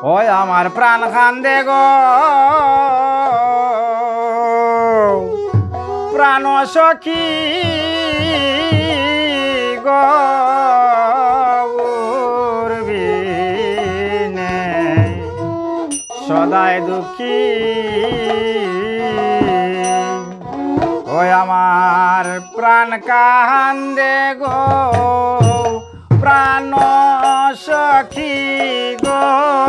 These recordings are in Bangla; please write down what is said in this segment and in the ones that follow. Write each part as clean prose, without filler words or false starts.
ওই আমার প্রাণ কান্দে গো প্রাণ সখী গৌরবিনে সদাই দুঃখী ওই আমার প্রাণ কান্দে গো প্রাণ সখী গৌরবিনে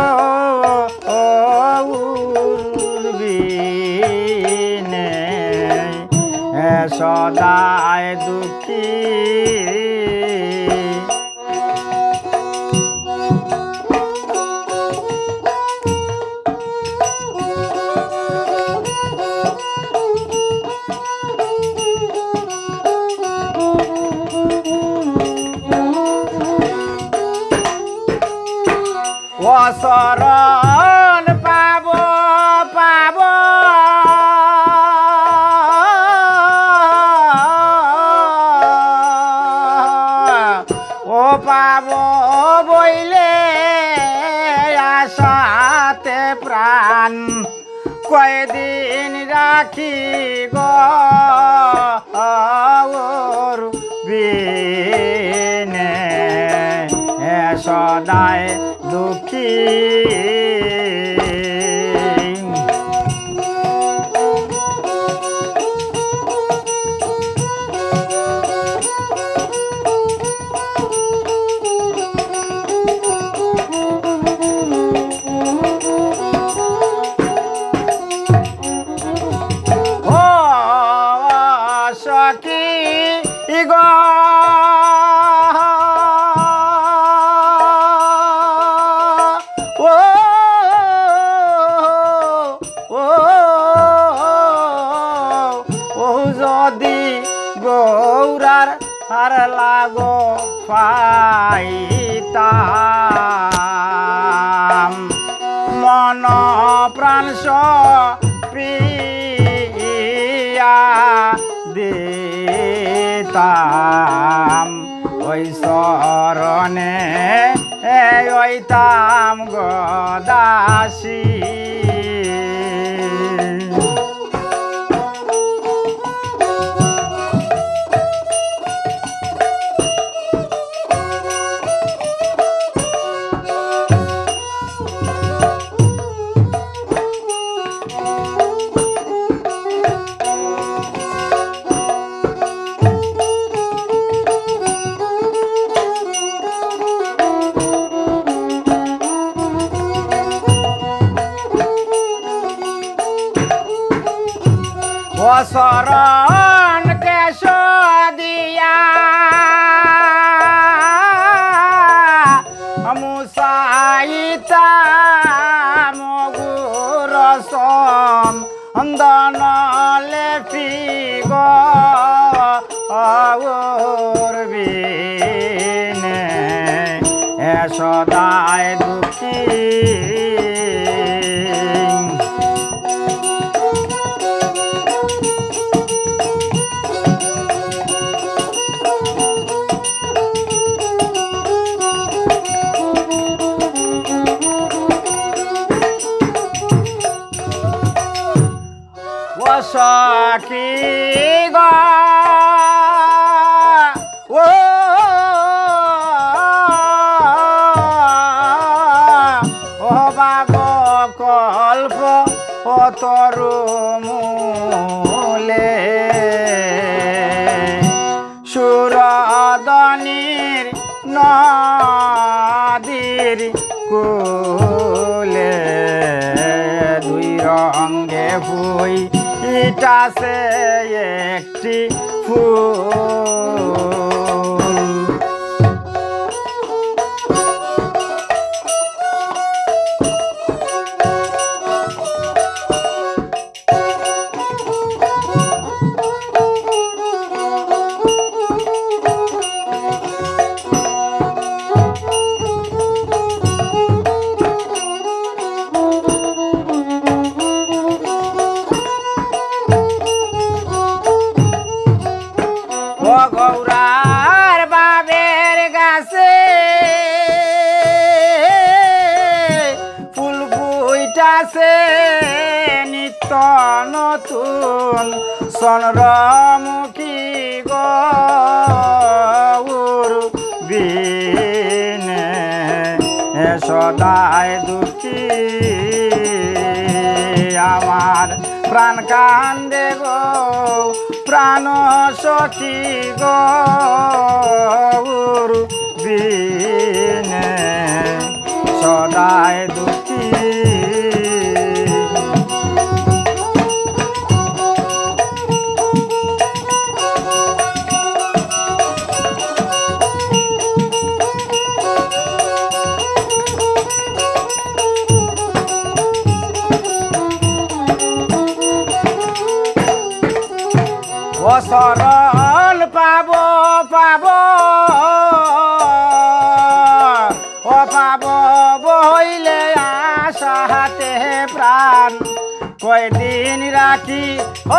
সদাই দুঃখী শরণ পাব পাব ও পাব বইলে আশাতে প্রাণ কয়দিন রাখি গৌর বিনে সদাই দুঃখী ও সখী গো যদি গৌরার আর লাগো পাইতাম মন প্রাণ প্রিয়া দিতাম ওই শরণে ওইতাম গদাসী শরণ কেশ দিয়া মুসাইতা মগুর চন্দন লেপি গৌর বিনে সদাই দুঃখী সখী গো ও বাগ কল্প তরু মূলে সুরদনির নদীর কুলে দুই রঙে ফুই ইটাছে একটি ফুল গৌরা আছে নিত্য নতুন চন্দ্রমুখী গৌর বিনে সদায় দুঃখী আমার প্রাণ কান্দে গো প্রাণ সখী গৌর বিনে সদায় দুঃখী ও শরণ পাব পাব ও পাব বইলে আশা হাতে প্রাণ কয়দিন রাখি ও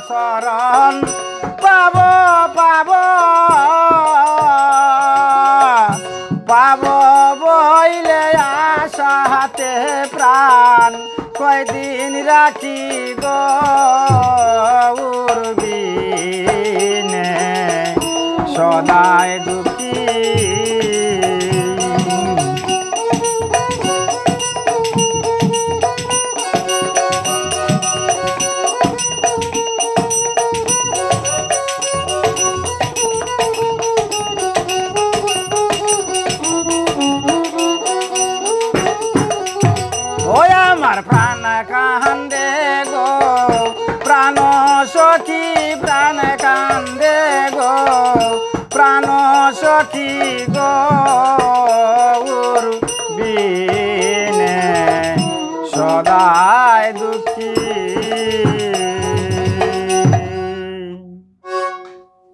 শরণ পাব পাব পাব বইলে আশা হাতে প্রাণ কয়দিন রাখি গৌর বিনে সদায় দুঃখী ওই আমার প্রাণ কান্দে গো প্রাণ সখী প্রাণ কান্দে গো প্রাণ সখী গৌর বিনে সদায় দুঃখী